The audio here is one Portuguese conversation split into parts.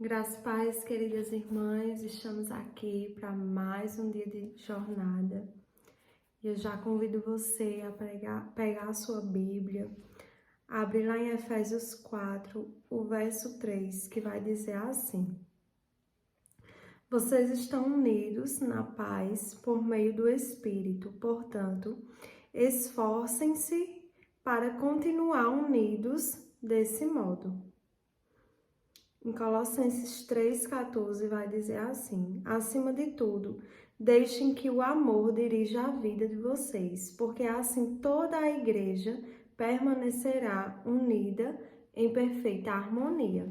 Graças e paz, queridas irmãs, estamos aqui para mais um dia de jornada. E eu já convido você a pegar a sua Bíblia, abrir lá em Efésios 4, o verso 3, que vai dizer assim: Vocês estão unidos na paz por meio do Espírito, portanto, esforcem-se para continuar unidos desse modo. Em Colossenses 3,14 vai dizer assim: acima de tudo, deixem que o amor dirija a vida de vocês, porque assim toda a igreja permanecerá unida em perfeita harmonia.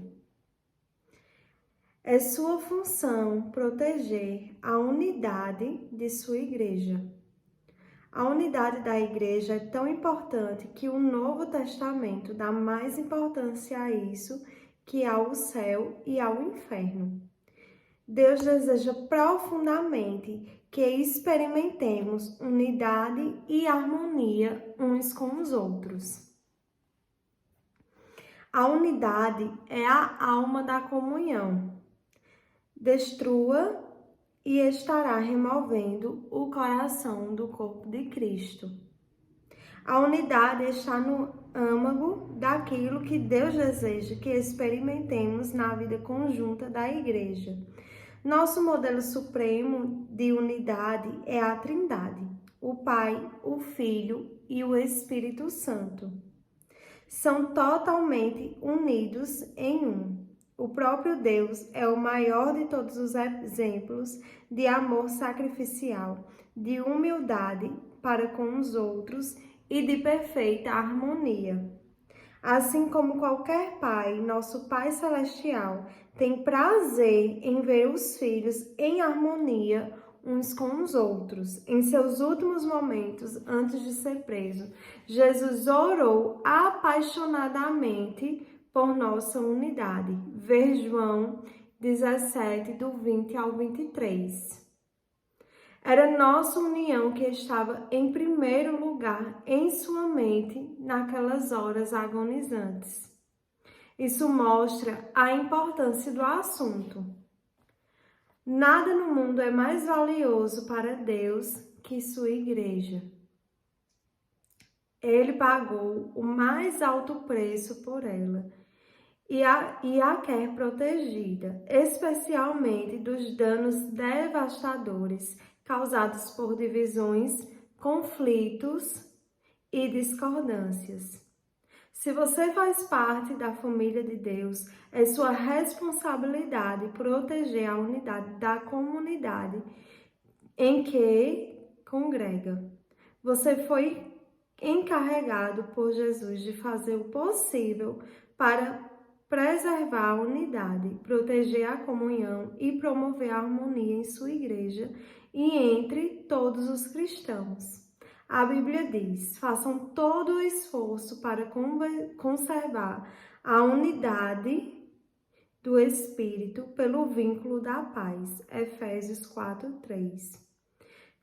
É sua função proteger a unidade de sua igreja. A unidade da igreja é tão importante que o Novo Testamento dá mais importância a isso que ao céu e ao inferno. Deus deseja profundamente que experimentemos unidade e harmonia uns com os outros. A unidade é a alma da comunhão. Destrua e estará removendo o coração do corpo de Cristo. A unidade está no âmago daquilo que Deus deseja que experimentemos na vida conjunta da igreja. Nosso modelo supremo de unidade é a Trindade, o Pai, o Filho e o Espírito Santo. São totalmente unidos em um. O próprio Deus é o maior de todos os exemplos de amor sacrificial, de humildade para com os outros e de perfeita harmonia. Assim como qualquer pai, nosso Pai Celestial tem prazer em ver os filhos em harmonia uns com os outros. Em seus últimos momentos, antes de ser preso, Jesus orou apaixonadamente por nossa unidade. Ver João 17, do 20 ao 23. Era nossa união que estava em primeiro lugar em sua mente naquelas horas agonizantes. Isso mostra a importância do assunto. Nada no mundo é mais valioso para Deus que sua igreja. Ele pagou o mais alto preço por ela e a quer protegida, especialmente dos danos devastadores causados por divisões, conflitos e discordâncias. Se você faz parte da família de Deus, é sua responsabilidade proteger a unidade da comunidade em que congrega. Você foi encarregado por Jesus de fazer o possível para preservar a unidade, proteger a comunhão e promover a harmonia em sua igreja e entre todos os cristãos. A Bíblia diz: façam todo o esforço para conservar a unidade do Espírito pelo vínculo da paz. Efésios 4:3.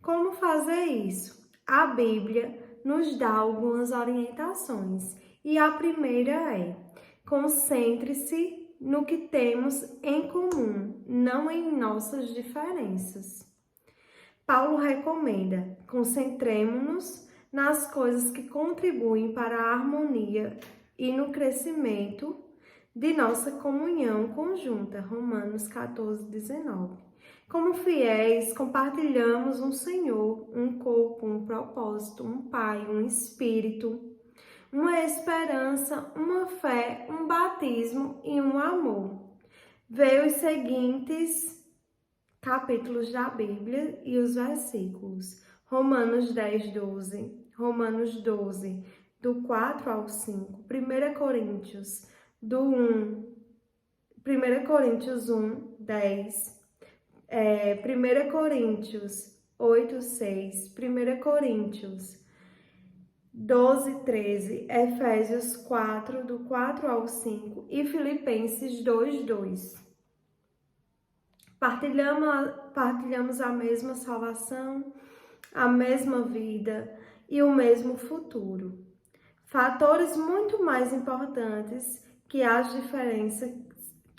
Como fazer isso? A Bíblia nos dá algumas orientações e a primeira é: concentre-se no que temos em comum, não em nossas diferenças. Paulo recomenda: concentremo-nos nas coisas que contribuem para a harmonia e no crescimento de nossa comunhão conjunta. Romanos 14:19. Como fiéis, compartilhamos um Senhor, um corpo, um propósito, um Pai, um Espírito, uma esperança, uma fé, um batismo e um amor. Vê os seguintes capítulos da Bíblia e os versículos. Romanos 10:12, Romanos 12, do 4 ao 5, 1 Coríntios, do 1, 1 Coríntios 1, 10, 1 Coríntios 8, 6, 1 Coríntios 12, 13, Efésios 4, do 4 ao 5 e Filipenses 2, 2. Partilhamos a mesma salvação, a mesma vida e o mesmo futuro. Fatores muito mais importantes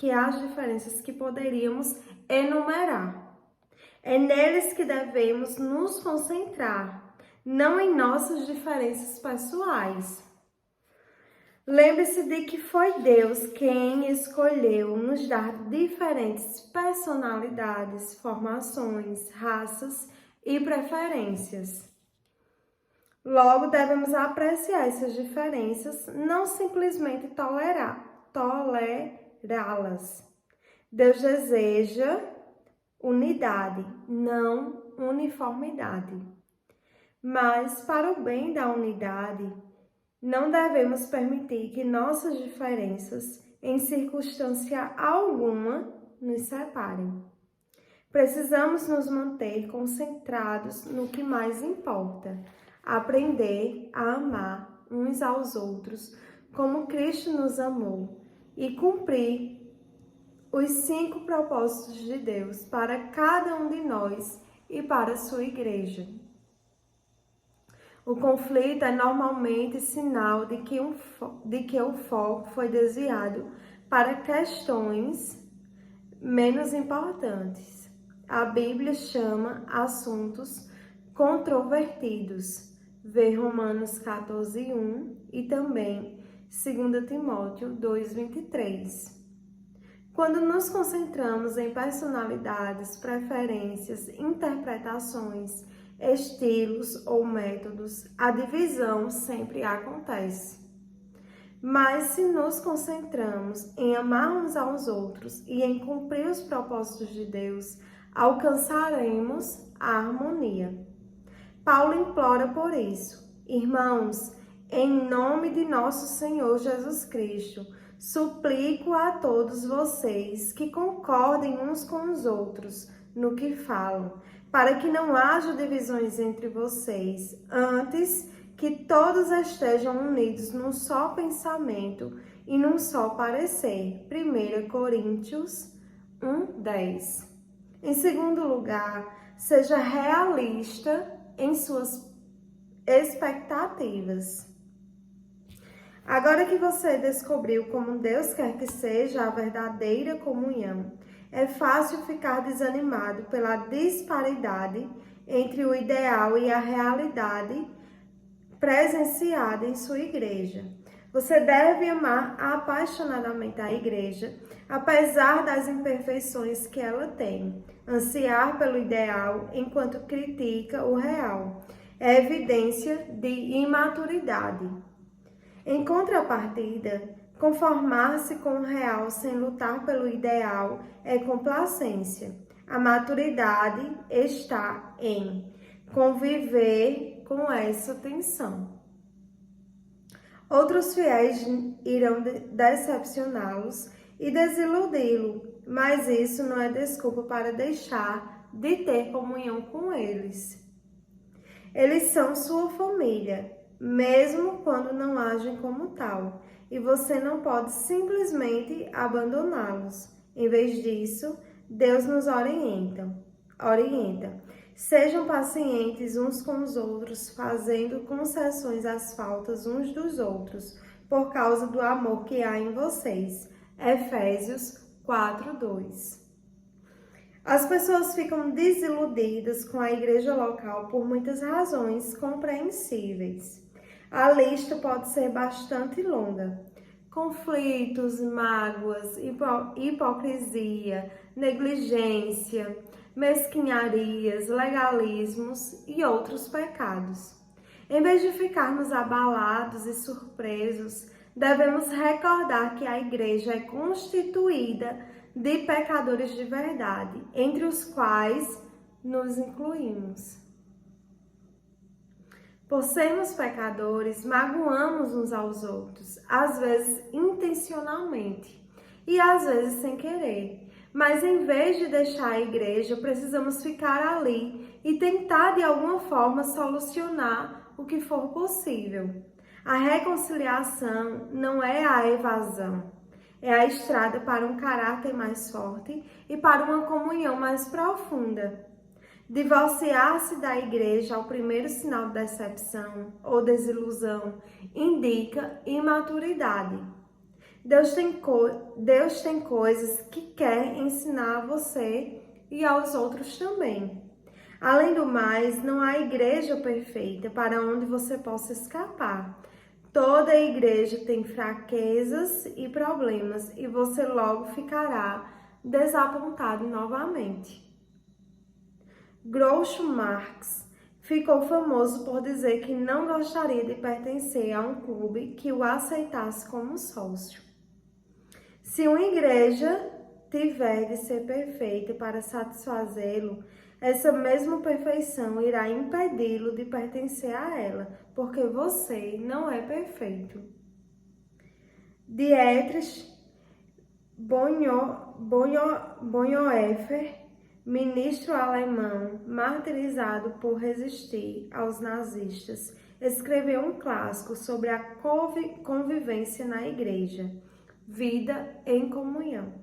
que as diferenças que poderíamos enumerar. É neles que devemos nos concentrar, não em nossas diferenças pessoais. Lembre-se de que foi Deus quem escolheu nos dar diferentes personalidades, formações, raças e preferências. Logo, devemos apreciar essas diferenças, não simplesmente tolerá-las. Deus deseja unidade, não uniformidade. Mas, para o bem da unidade, não devemos permitir que nossas diferenças, em circunstância alguma, nos separem. Precisamos nos manter concentrados no que mais importa, aprender a amar uns aos outros como Cristo nos amou e cumprir os 5 propósitos de Deus para cada um de nós e para a sua igreja. O conflito é normalmente sinal de que o foco foi desviado para questões menos importantes. A Bíblia chama assuntos controvertidos. Vê Romanos 14:1 e também 2 Timóteo 2:23. Quando nos concentramos em personalidades, preferências, interpretações, estilos ou métodos, a divisão sempre acontece. Mas se nos concentramos em amar uns aos outros e em cumprir os propósitos de Deus, alcançaremos a harmonia. Paulo implora por isso. Irmãos, em nome de nosso Senhor Jesus Cristo, suplico a todos vocês que concordem uns com os outros no que falam, para que não haja divisões entre vocês, antes que todos estejam unidos num só pensamento e num só parecer. 1 Coríntios 1:10. Em segundo lugar, seja realista em suas expectativas. Agora que você descobriu como Deus quer que seja a verdadeira comunhão, é fácil ficar desanimado pela disparidade entre o ideal e a realidade presenciada em sua igreja. Você deve amar apaixonadamente a igreja, apesar das imperfeições que ela tem. Ansiar pelo ideal enquanto critica o real é evidência de imaturidade. Em contrapartida, conformar-se com o real sem lutar pelo ideal é complacência. A maturidade está em conviver com essa tensão. Outros fiéis irão decepcioná-los e desiludi-lo, mas isso não é desculpa para deixar de ter comunhão com eles. Eles são sua família, mesmo quando não agem como tal, e você não pode simplesmente abandoná-los. Em vez disso, Deus nos orienta. Sejam pacientes uns com os outros, fazendo concessões às faltas uns dos outros, por causa do amor que há em vocês. Efésios 4:2. As pessoas ficam desiludidas com a igreja local por muitas razões compreensíveis. A lista pode ser bastante longa. Conflitos, mágoas, hipocrisia, negligência, mesquinharias, legalismos e outros pecados. Em vez de ficarmos abalados e surpresos, devemos recordar que a igreja é constituída de pecadores de verdade, entre os quais nos incluímos. Por sermos pecadores, magoamos uns aos outros, às vezes intencionalmente e às vezes sem querer. Mas em vez de deixar a igreja, precisamos ficar ali e tentar de alguma forma solucionar o que for possível. A reconciliação não é a evasão, é a estrada para um caráter mais forte e para uma comunhão mais profunda. Divorciar-se da igreja ao primeiro sinal de decepção ou desilusão indica imaturidade. Deus tem coisas que quer ensinar a você e aos outros também. Além do mais, não há igreja perfeita para onde você possa escapar. Toda igreja tem fraquezas e problemas e você logo ficará desapontado novamente. Groucho Marx ficou famoso por dizer que não gostaria de pertencer a um clube que o aceitasse como sócio. Se uma igreja tiver de ser perfeita para satisfazê-lo, essa mesma perfeição irá impedi-lo de pertencer a ela, porque você não é perfeito. Dietrich Bonhoeffer, ministro alemão martirizado por resistir aos nazistas, escreveu um clássico sobre a convivência na igreja, Vida em Comunhão.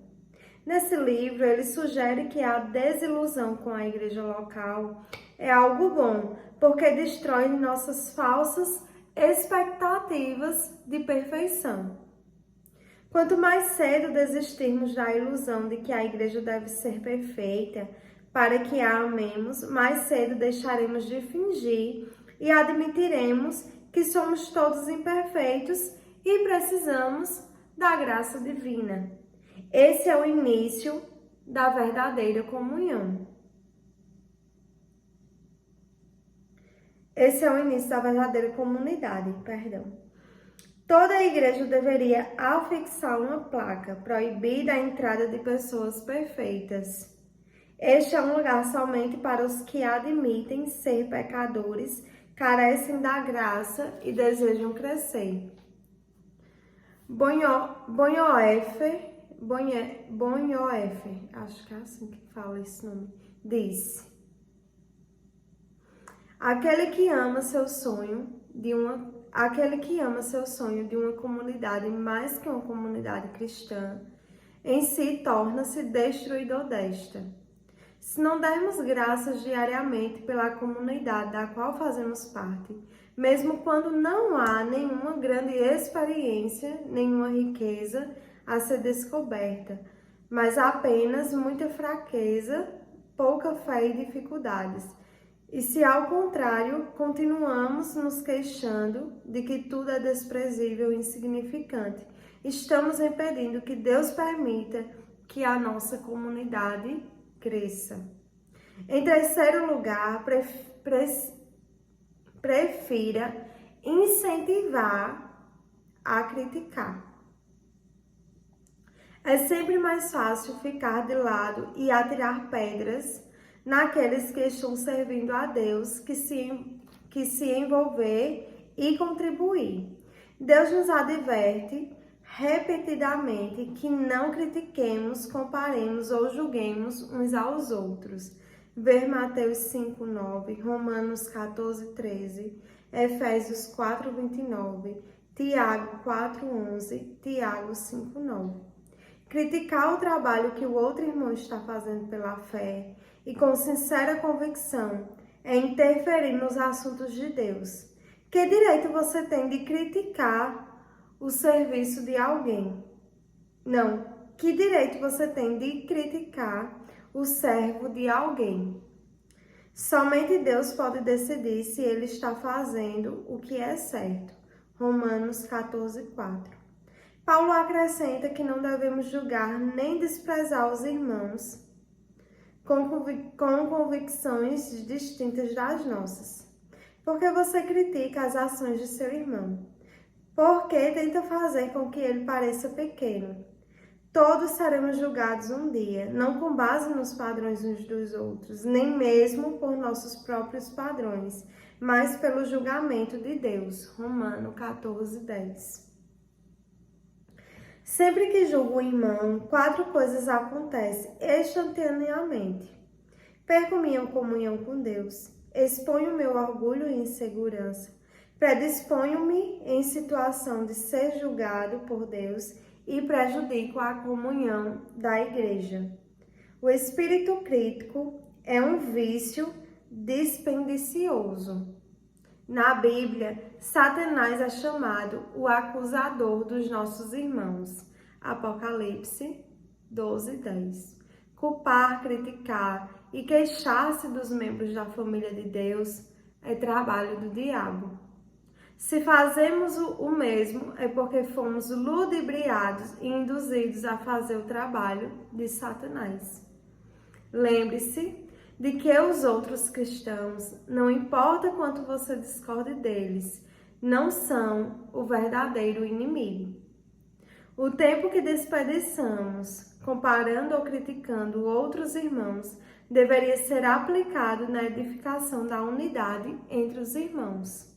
Nesse livro, ele sugere que a desilusão com a igreja local é algo bom, porque destrói nossas falsas expectativas de perfeição. Quanto mais cedo desistirmos da ilusão de que a igreja deve ser perfeita para que a amemos, mais cedo deixaremos de fingir e admitiremos que somos todos imperfeitos e precisamos da graça divina. Esse é o início da verdadeira comunhão. Esse é o início da verdadeira comunidade, Toda a igreja deveria afixar uma placa proibida a entrada de pessoas perfeitas. Este é um lugar somente para os que admitem ser pecadores, carecem da graça e desejam crescer. Bonhoeffer, acho que é assim que fala esse nome, disse: aquele que ama seu sonho de uma comunidade mais que uma comunidade cristã, em si torna-se destruidor desta. Se não dermos graças diariamente pela comunidade da qual fazemos parte, mesmo quando não há nenhuma grande experiência, nenhuma riqueza a ser descoberta, mas apenas muita fraqueza, pouca fé e dificuldades. E se, ao contrário, continuamos nos queixando de que tudo é desprezível e insignificante, estamos impedindo que Deus permita que a nossa comunidade cresça. Em terceiro lugar, prefira incentivar a criticar. É sempre mais fácil ficar de lado e atirar pedras naqueles que estão servindo a Deus que se envolver e contribuir. Deus nos adverte repetidamente que não critiquemos, comparemos ou julguemos uns aos outros. Ver Mateus 5:9, Romanos 14:13, Efésios 4:29, Tiago 4:11, Tiago 5:9. Criticar o trabalho que o outro irmão está fazendo pela fé e com sincera convicção é interferir nos assuntos de Deus. Que direito você tem de criticar o serviço de alguém? Não, que direito você tem de criticar o servo de alguém? Somente Deus pode decidir se ele está fazendo o que é certo. Romanos 14:4. Paulo acrescenta que não devemos julgar nem desprezar os irmãos com convicções distintas das nossas. Porque você critica as ações de seu irmão? Porque tenta fazer com que ele pareça pequeno? Todos seremos julgados um dia, não com base nos padrões uns dos outros, nem mesmo por nossos próprios padrões, mas pelo julgamento de Deus. Romanos 14:10. Sempre que julgo o irmão, 4 coisas acontecem instantaneamente. Perco minha comunhão com Deus, exponho meu orgulho e insegurança, predisponho-me em situação de ser julgado por Deus e prejudico a comunhão da igreja. O espírito crítico é um vício dispendicioso. Na Bíblia, Satanás é chamado o acusador dos nossos irmãos. Apocalipse 12:10. Culpar, criticar e queixar-se dos membros da família de Deus é trabalho do diabo. Se fazemos o mesmo, é porque fomos ludibriados e induzidos a fazer o trabalho de Satanás. Lembre-se de que os outros cristãos, não importa quanto você discorde deles, não são o verdadeiro inimigo. O tempo que desperdiçamos comparando ou criticando outros irmãos deveria ser aplicado na edificação da unidade entre os irmãos.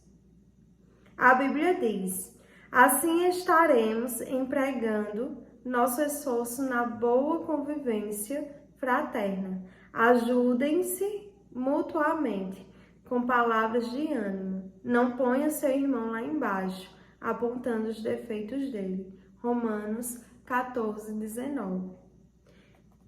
A Bíblia diz: assim estaremos empregando nosso esforço na boa convivência fraterna. Ajudem-se mutuamente com palavras de ânimo. Não ponha seu irmão lá embaixo, apontando os defeitos dele. Romanos 14:19.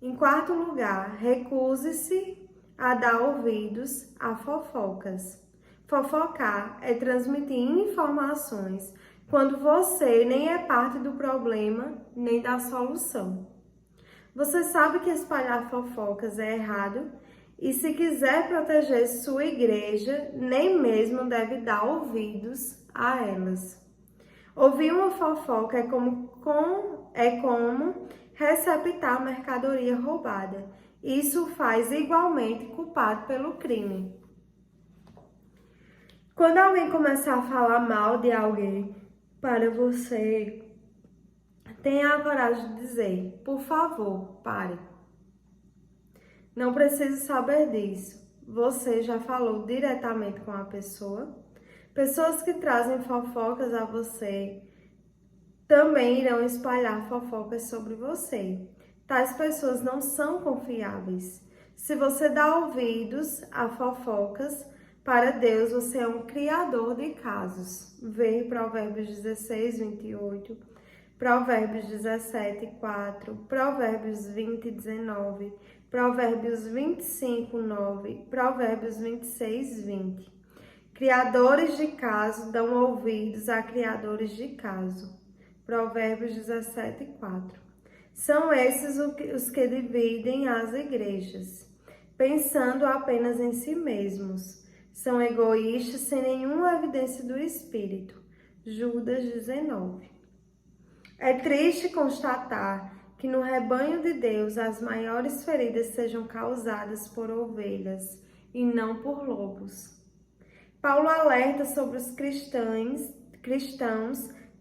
Em quarto lugar, recuse-se a dar ouvidos a fofocas. Fofocar é transmitir informações quando você nem é parte do problema nem da solução. Você sabe que espalhar fofocas é errado e, se quiser proteger sua igreja, nem mesmo deve dar ouvidos a elas. Ouvir uma fofoca é como receptar mercadoria roubada. Isso faz igualmente culpado pelo crime. Quando alguém começar a falar mal de alguém para você, tenha a coragem de dizer: por favor, pare. Não preciso saber disso. Você já falou diretamente com a pessoa? Pessoas que trazem fofocas a você também irão espalhar fofocas sobre você. Tais pessoas não são confiáveis. Se você dá ouvidos a fofocas, para Deus, você é um criador de casos. Ver Provérbios 16:28, Provérbios 17:4, Provérbios 20:19, Provérbios 25:9, Provérbios 26:20. Criadores de caso dão ouvidos a criadores de caso. Provérbios 17:4. São esses os que dividem as igrejas, pensando apenas em si mesmos. São egoístas sem nenhuma evidência do Espírito. Judas 19. É triste constatar que no rebanho de Deus as maiores feridas sejam causadas por ovelhas e não por lobos. Paulo alerta sobre os cristãos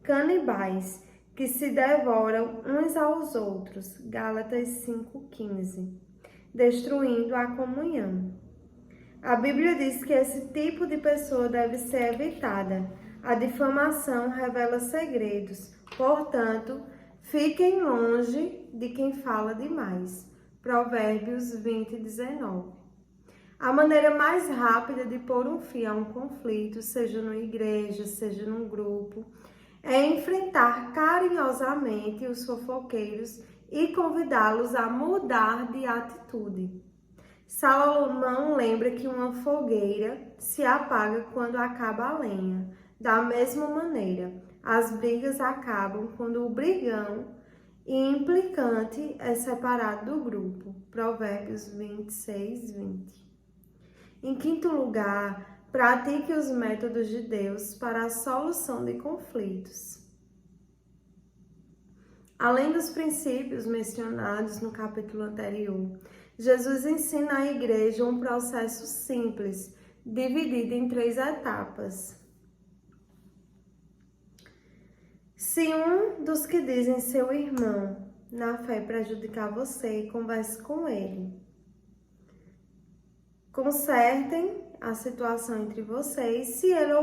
canibais que se devoram uns aos outros. Gálatas 5:15. Destruindo a comunhão. A Bíblia diz que esse tipo de pessoa deve ser evitada. A difamação revela segredos, portanto, fiquem longe de quem fala demais. Provérbios 20:19. A maneira mais rápida de pôr um fim a um conflito, seja numa igreja, seja num grupo, é enfrentar carinhosamente os fofoqueiros e convidá-los a mudar de atitude. Salomão lembra que uma fogueira se apaga quando acaba a lenha. Da mesma maneira, as brigas acabam quando o brigão e implicante é separado do grupo. Provérbios 26:20. Em quinto lugar, pratique os métodos de Deus para a solução de conflitos. Além dos princípios mencionados no capítulo anterior, Jesus ensina à igreja um processo simples, dividido em 3 etapas. Se um dos que dizem seu irmão na fé prejudicar você, converse com ele. Consertem a situação entre vocês. Se ele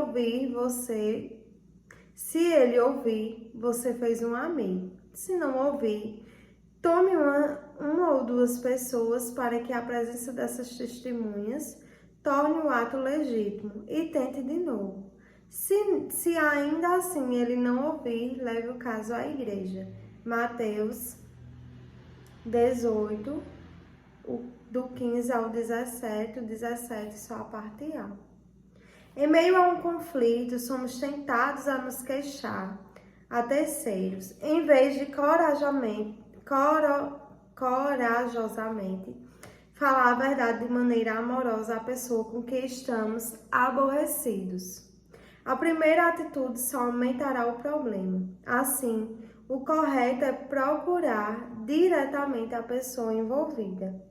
ouvir, você fez um amigo. Se não ouvir, tome uma ou duas pessoas para que a presença dessas testemunhas torne o ato legítimo e tente de novo. Se ainda assim ele não ouvir, leve o caso à igreja. Mateus 18, do 15 ao 17, o 17 só a parte A. Em meio a um conflito, somos tentados a nos queixar a terceiros, em vez de corajosamente falar a verdade de maneira amorosa à pessoa com quem estamos aborrecidos. A primeira atitude só aumentará o problema. Assim, o correto é procurar diretamente a pessoa envolvida.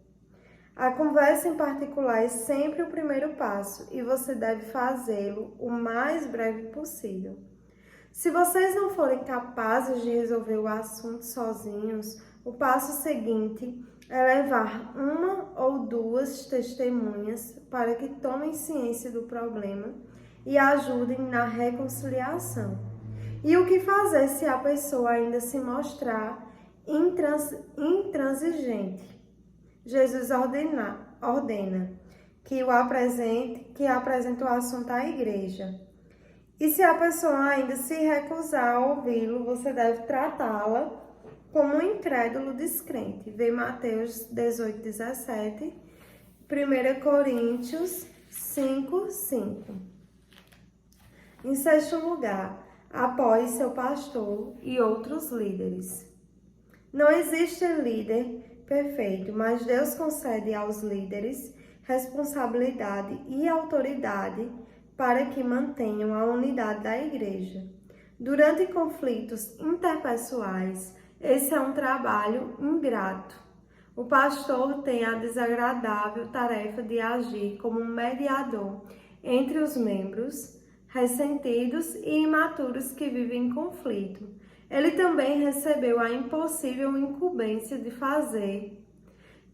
A conversa em particular é sempre o primeiro passo e você deve fazê-lo o mais breve possível. Se vocês não forem capazes de resolver o assunto sozinhos, o passo seguinte é levar uma ou duas testemunhas para que tomem ciência do problema e ajudem na reconciliação. E o que fazer se a pessoa ainda se mostrar intransigente? Jesus ordena que apresente o assunto à igreja. E se a pessoa ainda se recusar a ouvi-lo, você deve tratá-la como um incrédulo descrente. Vê Mateus 18:17, 1 Coríntios 5:5. Em sexto lugar, apoie seu pastor e outros líderes. Não existe líder perfeito, mas Deus concede aos líderes responsabilidade e autoridade para que mantenham a unidade da igreja. Durante conflitos interpessoais, esse é um trabalho ingrato. O pastor tem a desagradável tarefa de agir como um mediador entre os membros ressentidos e imaturos que vivem em conflito. Ele também recebeu a impossível incumbência de fazer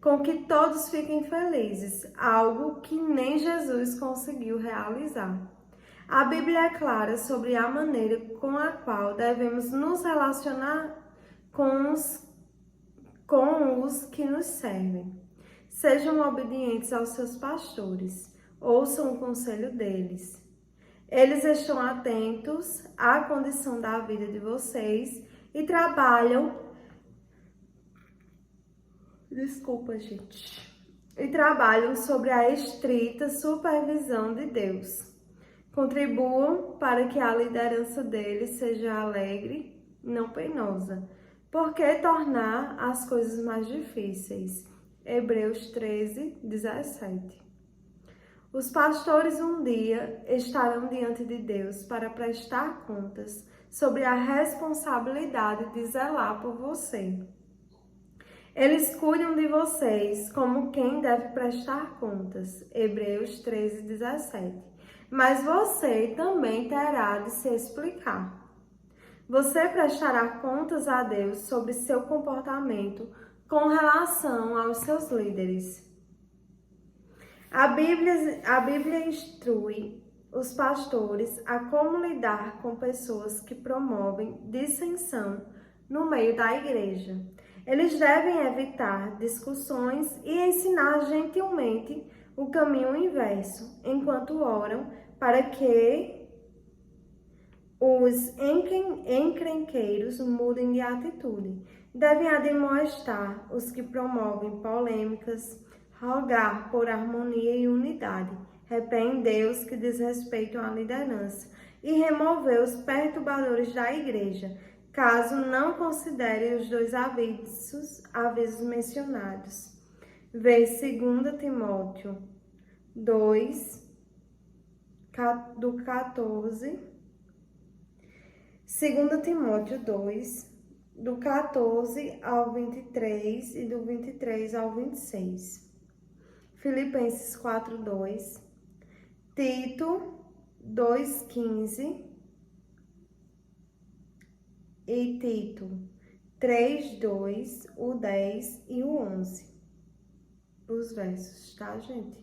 com que todos fiquem felizes, algo que nem Jesus conseguiu realizar. A Bíblia é clara sobre a maneira com a qual devemos nos relacionar com os que nos servem. Sejam obedientes aos seus pastores, ouçam o conselho deles. Eles estão atentos à condição da vida de vocês e trabalham sobre a estrita supervisão de Deus. Contribuam para que a liderança deles seja alegre, não penosa. Por que tornar as coisas mais difíceis? Hebreus 13:17. Os pastores um dia estarão diante de Deus para prestar contas sobre a responsabilidade de zelar por você. Eles cuidam de vocês como quem deve prestar contas. Hebreus 13:17. Mas você também terá de se explicar. Você prestará contas a Deus sobre seu comportamento com relação aos seus líderes. A Bíblia instrui os pastores a como lidar com pessoas que promovem dissensão no meio da igreja. Eles devem evitar discussões e ensinar gentilmente o caminho inverso, enquanto oram para que os encrenqueiros mudem de atitude. Devem admoestar os que promovem polêmicas, rogar por harmonia e unidade, repreender os que desrespeitam a liderança e remover os perturbadores da igreja, caso não considerem os dois avisos mencionados. Vê 2 Timóteo 2, do 14, 2 Timóteo 2, do 14 ao 23 e do 23 ao 26. Filipenses 4:2, Tito 2:15 e Tito 3:2, o 10 e o 11. Os versos, tá, gente?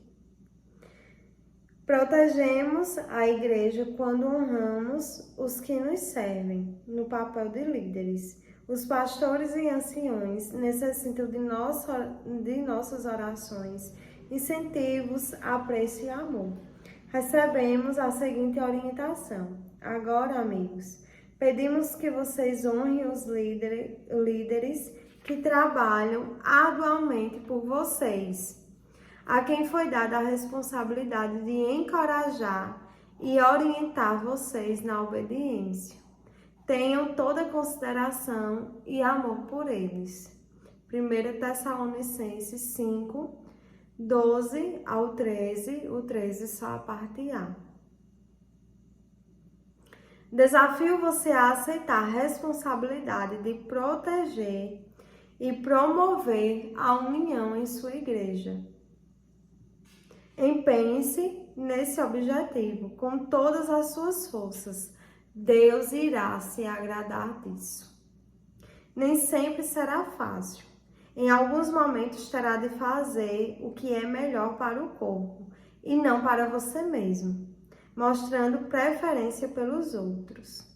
Protegemos a igreja quando honramos os que nos servem no papel de líderes. Os pastores e anciões necessitam de nossas orações, incentivos, apreço e amor. Recebemos a seguinte orientação. Agora, amigos, pedimos que vocês honrem os líderes que trabalham arduamente por vocês, a quem foi dada a responsabilidade de encorajar e orientar vocês na obediência. Tenham toda consideração e amor por eles. 1 Tessalonicenses 5, 12 ao 13, o 13 só a parte A. Desafio você a aceitar a responsabilidade de proteger e promover a união em sua igreja. Empenhe-se nesse objetivo com todas as suas forças. Deus irá se agradar disso. Nem sempre será fácil. Em alguns momentos terá de fazer o que é melhor para o corpo e não para você mesmo, mostrando preferência pelos outros.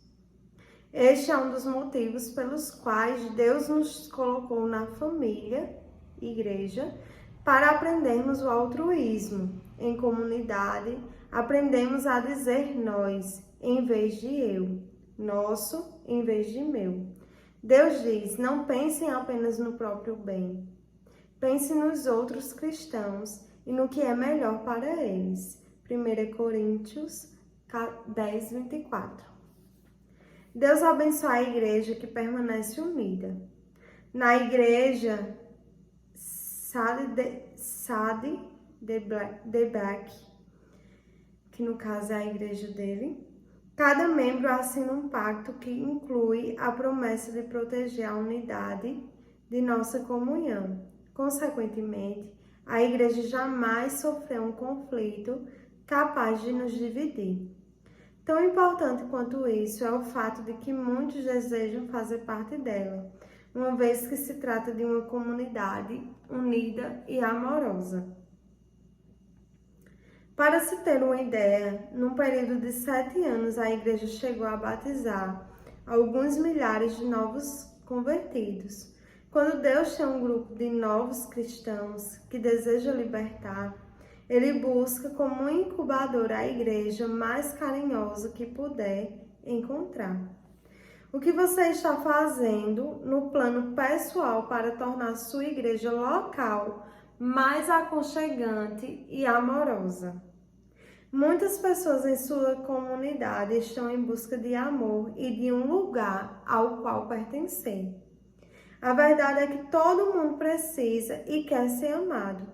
Este é um dos motivos pelos quais Deus nos colocou na família, igreja, para aprendermos o altruísmo. Em comunidade, aprendemos a dizer nós, em vez de eu, nosso, em vez de meu. Deus diz, não pensem apenas no próprio bem. Pense nos outros cristãos e no que é melhor para eles. 1 Coríntios 10, 24. Deus abençoe a igreja que permanece unida. Na igreja Sade de Beck, que no caso é a igreja dele, cada membro assina um pacto que inclui a promessa de proteger a unidade de nossa comunhão. Consequentemente, a igreja jamais sofreu um conflito capaz de nos dividir. Tão importante quanto isso é o fato de que muitos desejam fazer parte dela, uma vez que se trata de uma comunidade unida e amorosa. Para se ter uma ideia, num período de 7 anos, a igreja chegou a batizar alguns milhares de novos convertidos. Quando Deus tem um grupo de novos cristãos que deseja libertar, Ele busca como um incubador a igreja mais carinhosa que puder encontrar. O que você está fazendo no plano pessoal para tornar sua igreja local mais aconchegante e amorosa? Muitas pessoas em sua comunidade estão em busca de amor e de um lugar ao qual pertencer. A verdade é que todo mundo precisa e quer ser amado.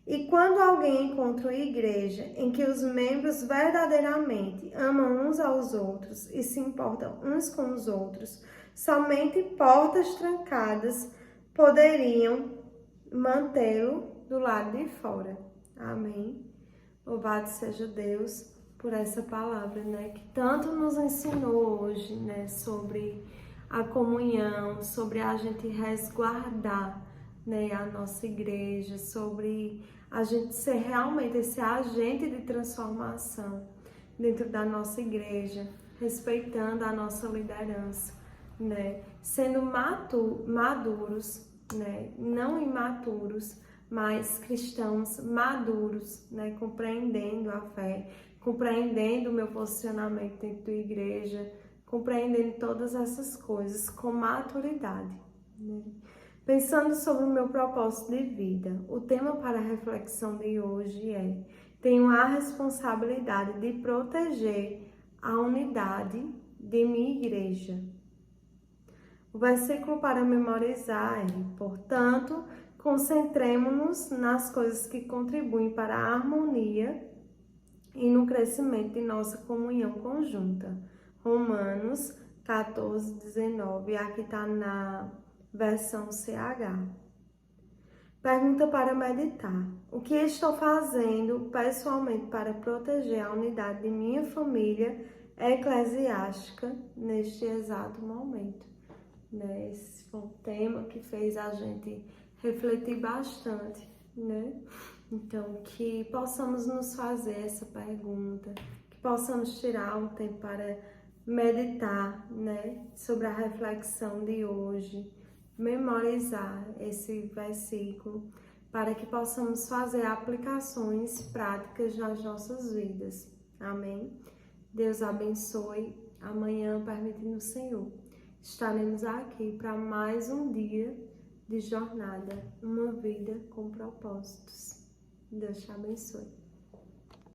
E quando alguém encontra uma igreja em que os membros verdadeiramente amam uns aos outros e se importam uns com os outros, somente portas trancadas poderiam mantê-lo do lado de fora. Amém. Louvado seja Deus por essa palavra, né, que tanto nos ensinou hoje, né, sobre a comunhão, sobre a gente resguardar, né, a nossa igreja, sobre a gente ser realmente esse agente de transformação dentro da nossa igreja, respeitando a nossa liderança, né, sendo maduros, né, não imaturos, mas cristãos maduros, né, compreendendo a fé, compreendendo o meu posicionamento dentro da igreja, compreendendo todas essas coisas com maturidade, né? Pensando sobre o meu propósito de vida, o tema para a reflexão de hoje é: tenho a responsabilidade de proteger a unidade de minha igreja. O versículo para memorizar é: portanto, concentremo-nos nas coisas que contribuem para a harmonia e no crescimento de nossa comunhão conjunta. Romanos 14, 19, aqui está na versão CH. Pergunta para meditar: o que estou fazendo pessoalmente para proteger a unidade de minha família eclesiástica neste exato momento? Né? Esse foi um tema que fez a gente refletir bastante, né? Então, que possamos nos fazer essa pergunta, que possamos tirar um tempo para meditar, né, sobre a reflexão de hoje, memorizar esse versículo, para que possamos fazer aplicações práticas nas nossas vidas. Amém? Deus abençoe. Amanhã, permitindo o Senhor, estaremos aqui para mais um dia de jornada, uma vida com propósitos. Deus te abençoe.